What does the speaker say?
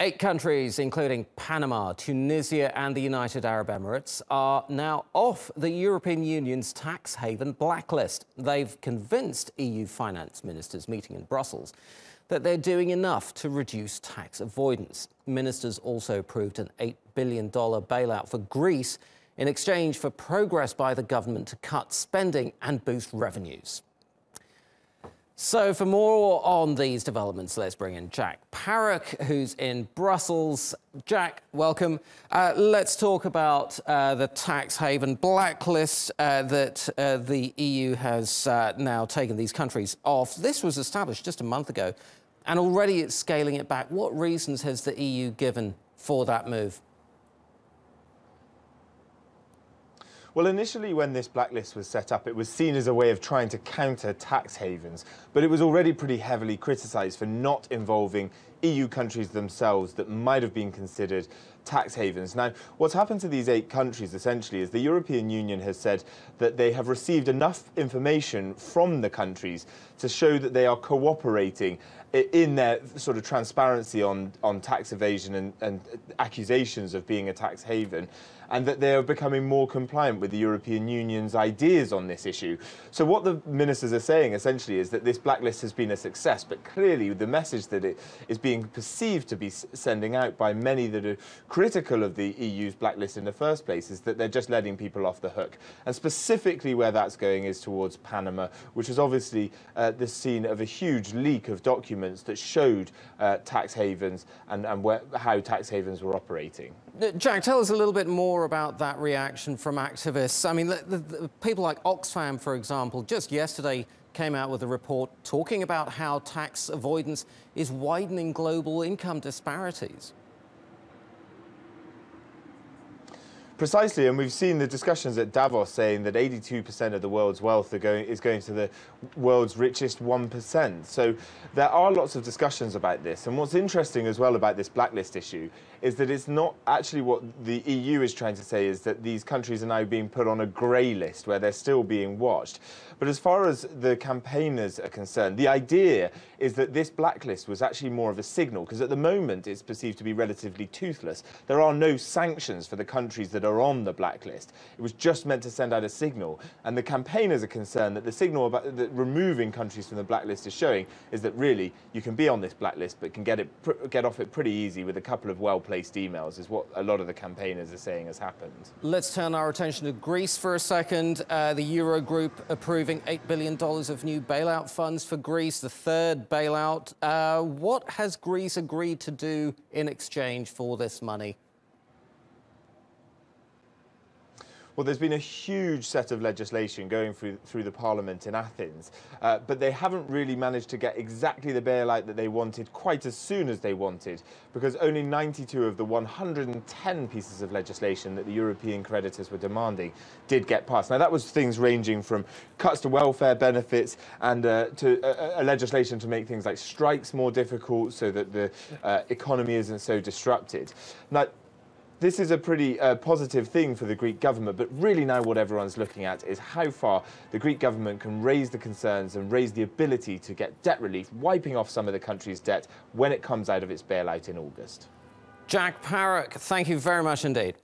8 countries, including Panama, Tunisia and the United Arab Emirates, are now off the European Union's tax haven blacklist. They've convinced EU finance ministers meeting in Brussels that they're doing enough to reduce tax avoidance. Ministers also approved an $8 billion bailout for Greece in exchange for progress by the government to cut spending and boost revenues. So for more on these developments, let's bring in Jack Parrock, who's in Brussels. Jack, welcome. Let's talk about the tax haven blacklist that the EU has now taken these countries off. This was established just a month ago, and already it's scaling it back. What reasons has the EU given for that move? Well, initially when this blacklist was set up, it was seen as a way of trying to counter tax havens, but it was already pretty heavily criticised for not involving EU countries themselves that might have been considered tax havens. Now, what's happened to these 8 countries essentially is the European Union has said that they have received enough information from the countries to show that they are cooperating in their sort of transparency on tax evasion and accusations of being a tax haven, and that they are becoming more compliant with the European Union's ideas on this issue. So what the ministers are saying essentially is that this blacklist has been a success, but clearly the message that it is being perceived to be sending out by many that are critical of the EU's blacklist in the first place is that they're just letting people off the hook. And specifically where that's going is towards Panama, which is obviously the scene of a huge leak of documents that showed tax havens and how tax havens were operating. Jack, tell us a little bit more about that reaction from activists. I mean, the people like Oxfam, for example, just yesterday came out with a report talking about how tax avoidance is widening global income disparities. Precisely, and we've seen the discussions at Davos saying that 82% of the world's wealth is going to the world's richest 1%. So there are lots of discussions about this. And what's interesting as well about this blacklist issue is that it's not actually what the EU is trying to say is that these countries are now being put on a grey list where they're still being watched. But as far as the campaigners are concerned, the idea is that this blacklist was actually more of a signal, because at the moment it's perceived to be relatively toothless. There are no sanctions for the countries that are on the blacklist. It was just meant to send out a signal. And the campaigners are concerned that the signal that removing countries from the blacklist is showing is that really you can be on this blacklist but can get off it pretty easy with a couple of well-placed emails, is what a lot of the campaigners are saying has happened. Let's turn our attention to Greece for a second. The Eurogroup approving $8 billion of new bailout funds for Greece, the third bailout. What has Greece agreed to do in exchange for this money? Well, there's been a huge set of legislation going through the parliament in Athens, but they haven't really managed to get exactly the bailout that they wanted quite as soon as they wanted, because only 92 of the 110 pieces of legislation that the European creditors were demanding did get passed. Now, that was things ranging from cuts to welfare benefits and to a legislation to make things like strikes more difficult so that the economy isn't so disrupted. Now, this is a pretty positive thing for the Greek government, but really now what everyone's looking at is how far the Greek government can raise the concerns and raise the ability to get debt relief, wiping off some of the country's debt when it comes out of its bailout in August. Jack Parrock, thank you very much indeed.